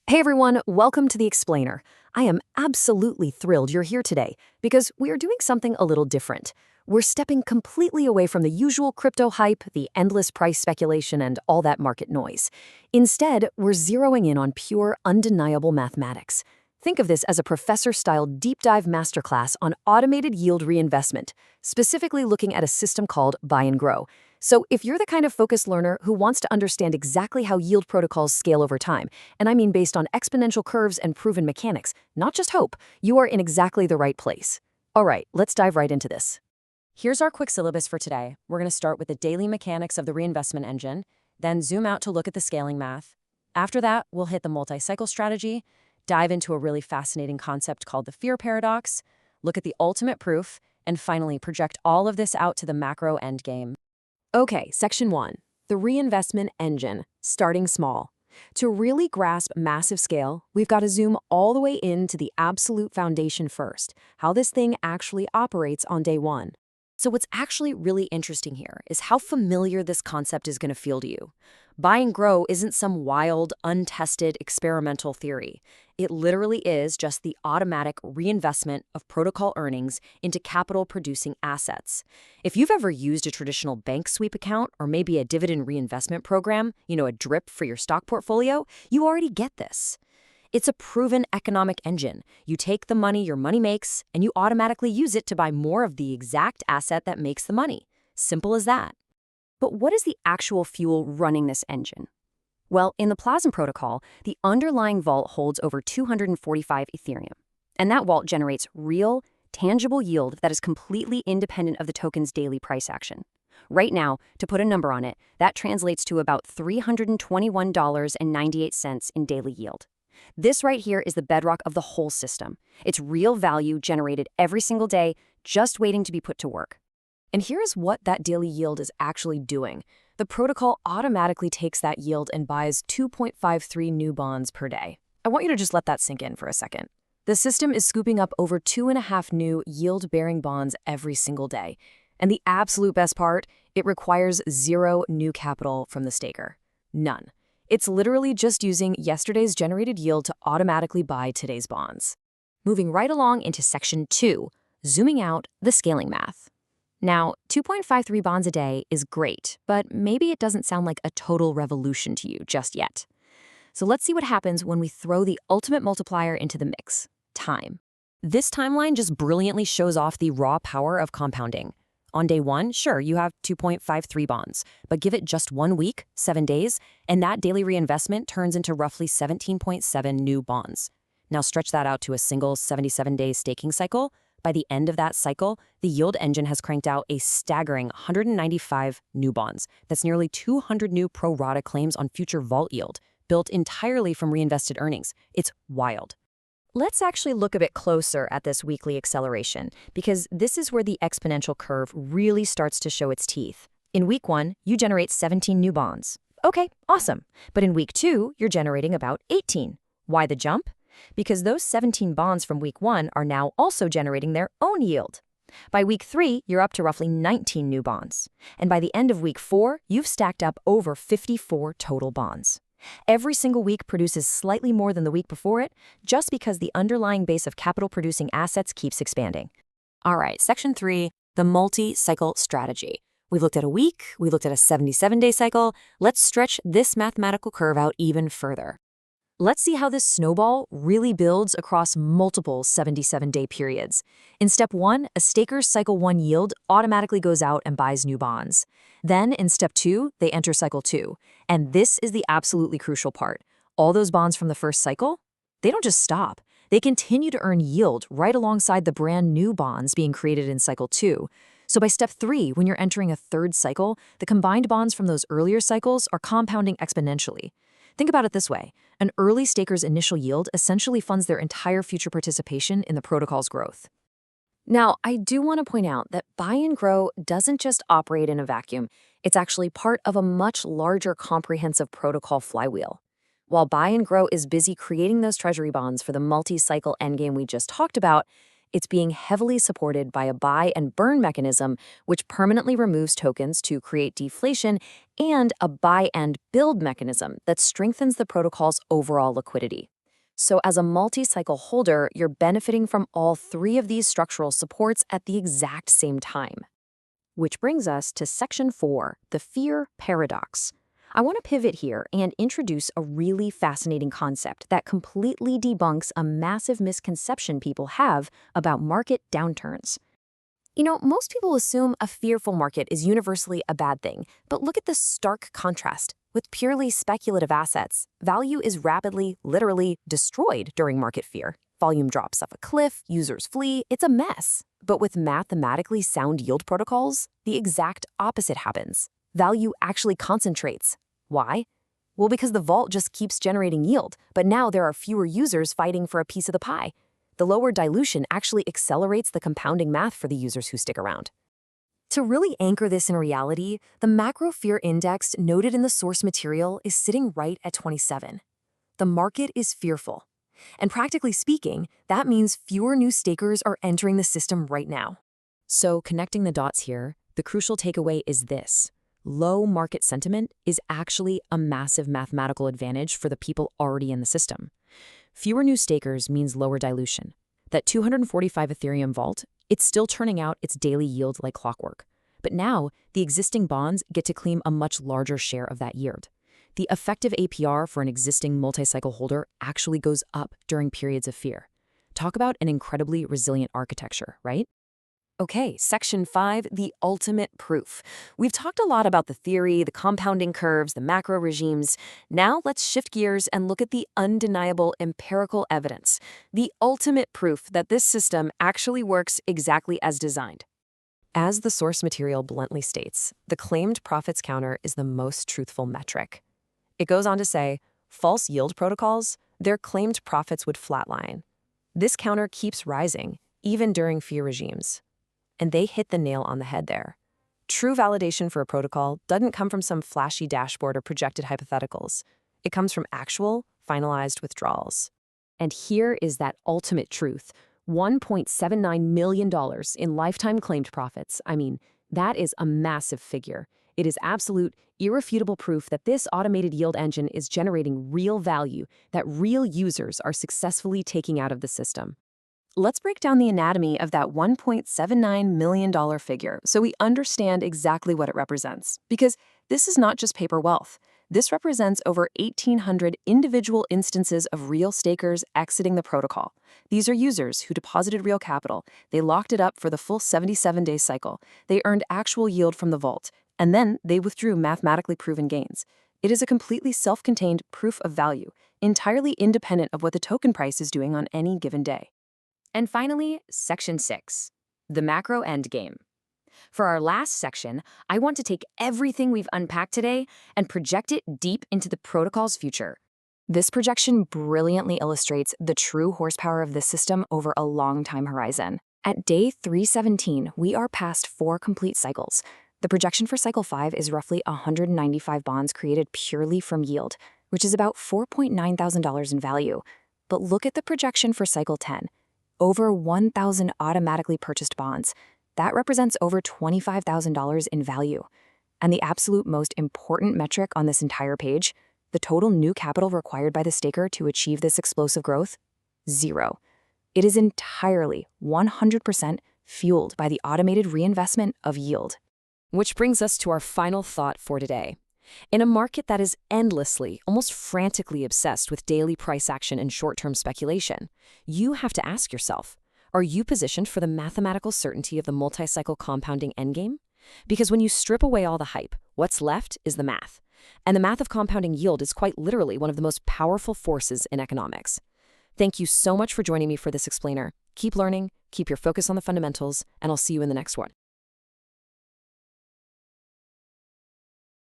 Hey everyone, welcome to The Explainer. I am absolutely thrilled you're here today because we are doing something a little different. We're stepping completely away from the usual crypto hype, the endless price speculation, and all that market noise. Instead, we're zeroing in on pure, undeniable mathematics. Think of this as a professor-style deep dive masterclass on automated yield reinvestment, specifically looking at a system called Buy and Grow. So if you're the kind of focused learner who wants to understand exactly how yield protocols scale over time, and I mean based on exponential curves and proven mechanics, not just hope, you are in exactly the right place. All right, let's dive right into this. Here's our quick syllabus for today. We're going to start with the daily mechanics of the reinvestment engine, then zoom out to look at the scaling math. After that, we'll hit the multi-cycle strategy, dive into a really fascinating concept called the fear paradox, look at the ultimate proof, and finally project all of this out to the macro endgame. Okay, Section 1, the reinvestment engine, starting small. To really grasp massive scale, we've got to zoom all the way into the absolute foundation first, how this thing actually operates on day one. So what's actually really interesting here is how familiar this concept is going to feel to you. Buy and grow isn't some wild, untested experimental theory. It literally is just the automatic reinvestment of protocol earnings into capital-producing assets. If you've ever used a traditional bank sweep account or maybe a dividend reinvestment program, a DRIP for your stock portfolio, you already get this. It's a proven economic engine. You take the money your money makes, and you automatically use it to buy more of the exact asset that makes the money. Simple as that. But what is the actual fuel running this engine? Well, in the PLAZM protocol, the underlying vault holds over 245 Ethereum. And that vault generates real, tangible yield that is completely independent of the token's daily price action. Right now, to put a number on it, that translates to about $321.98 in daily yield. This right here is the bedrock of the whole system. It's real value generated every single day, just waiting to be put to work. And here's what that daily yield is actually doing. The protocol automatically takes that yield and buys 2.53 new bonds per day. I want you to just let that sink in for a second. The system is scooping up over 2.5 new yield-bearing bonds every single day. And the absolute best part, it requires zero new capital from the staker. None. It's literally just using yesterday's generated yield to automatically buy today's bonds. Moving right along into Section 2, zooming out the scaling math. Now, 2.53 bonds a day is great, but maybe it doesn't sound like a total revolution to you just yet. So let's see what happens when we throw the ultimate multiplier into the mix, time. This timeline just brilliantly shows off the raw power of compounding. On day one, sure, you have 2.53 bonds, but give it just 1 week, 7 days, and that daily reinvestment turns into roughly 17.7 new bonds. Now stretch that out to a single 77-day staking cycle. By the end of that cycle, the yield engine has cranked out a staggering 195 new bonds. That's nearly 200 new pro rata claims on future vault yield, built entirely from reinvested earnings. It's wild. Let's actually look a bit closer at this weekly acceleration, because this is where the exponential curve really starts to show its teeth. In week 1, you generate 17 new bonds. Okay, awesome. But in week 2, you're generating about 18. Why the jump? Because those 17 bonds from week 1 are now also generating their own yield. By week 3, you're up to roughly 19 new bonds. And by the end of week 4, you've stacked up over 54 total bonds. Every single week produces slightly more than the week before it, just because the underlying base of capital-producing assets keeps expanding. All right, Section 3, the multi-cycle strategy. We've looked at a week, we looked at a 77-day cycle. Let's stretch this mathematical curve out even further. Let's see how this snowball really builds across multiple 77-day periods. In step 1, a staker's cycle 1 yield automatically goes out and buys new bonds. Then in step 2, they enter cycle 2. And this is the absolutely crucial part. All those bonds from the first cycle, they don't just stop. They continue to earn yield right alongside the brand new bonds being created in cycle 2. So by step 3, when you're entering a third cycle, the combined bonds from those earlier cycles are compounding exponentially. Think about it this way. An early staker's initial yield essentially funds their entire future participation in the protocol's growth. Now, I do want to point out that Buy and Grow doesn't just operate in a vacuum. It's actually part of a much larger comprehensive protocol flywheel. While Buy and Grow is busy creating those treasury bonds for the multi-cycle endgame we just talked about, it's being heavily supported by a buy and burn mechanism, which permanently removes tokens to create deflation, and a buy and build mechanism that strengthens the protocol's overall liquidity. So as a multi-cycle holder, you're benefiting from all three of these structural supports at the exact same time. Which brings us to Section 4, the fear paradox. I want to pivot here and introduce a really fascinating concept that completely debunks a massive misconception people have about market downturns. Most people assume a fearful market is universally a bad thing, but look at the stark contrast. With purely speculative assets, value is rapidly, literally, destroyed during market fear. Volume drops off a cliff, users flee, it's a mess. But with mathematically sound yield protocols, the exact opposite happens. Value actually concentrates. Why? Well, because the vault just keeps generating yield, but now there are fewer users fighting for a piece of the pie. The lower dilution actually accelerates the compounding math for the users who stick around. To really anchor this in reality, the macro fear index noted in the source material is sitting right at 27. The market is fearful. And practically speaking, that means fewer new stakers are entering the system right now. So connecting the dots here, the crucial takeaway is this. Low market sentiment is actually a massive mathematical advantage for the people already in the system. Fewer new stakers means lower dilution. That 245 Ethereum vault, it's still turning out its daily yield like clockwork. But now, the existing bonds get to claim a much larger share of that yield. The effective APR for an existing multi-cycle holder actually goes up during periods of fear. Talk about an incredibly resilient architecture, right? Okay, Section 5, the ultimate proof. We've talked a lot about the theory, the compounding curves, the macro regimes. Now let's shift gears and look at the undeniable empirical evidence, the ultimate proof that this system actually works exactly as designed. As the source material bluntly states, the claimed profits counter is the most truthful metric. It goes on to say, false yield protocols, their claimed profits would flatline. This counter keeps rising, even during fear regimes. And they hit the nail on the head there. True validation for a protocol doesn't come from some flashy dashboard or projected hypotheticals. It comes from actual, finalized withdrawals. And here is that ultimate truth. $1.79 million in lifetime claimed profits. I mean, that is a massive figure. It is absolute, irrefutable proof that this automated yield engine is generating real value that real users are successfully taking out of the system. Let's break down the anatomy of that $1.79 million figure so we understand exactly what it represents. Because this is not just paper wealth. This represents over 1,800 individual instances of real stakers exiting the protocol. These are users who deposited real capital. They locked it up for the full 77-day cycle. They earned actual yield from the vault. And then they withdrew mathematically proven gains. It is a completely self-contained proof of value, entirely independent of what the token price is doing on any given day. And finally, Section 6, the macro endgame. For our last section, I want to take everything we've unpacked today and project it deep into the protocol's future. This projection brilliantly illustrates the true horsepower of this system over a long time horizon. At day 317, we are past 4 complete cycles. The projection for cycle 5 is roughly 195 bonds created purely from yield, which is about $4,900 in value. But look at the projection for cycle 10. Over 1,000 automatically purchased bonds. That represents over $25,000 in value. And the absolute most important metric on this entire page, the total new capital required by the staker to achieve this explosive growth? 0. It is entirely 100% fueled by the automated reinvestment of yield. Which brings us to our final thought for today. In a market that is endlessly, almost frantically obsessed with daily price action and short-term speculation, you have to ask yourself, are you positioned for the mathematical certainty of the multi-cycle compounding endgame? Because when you strip away all the hype, what's left is the math. And the math of compounding yield is quite literally one of the most powerful forces in economics. Thank you so much for joining me for this explainer. Keep learning, keep your focus on the fundamentals, and I'll see you in the next one.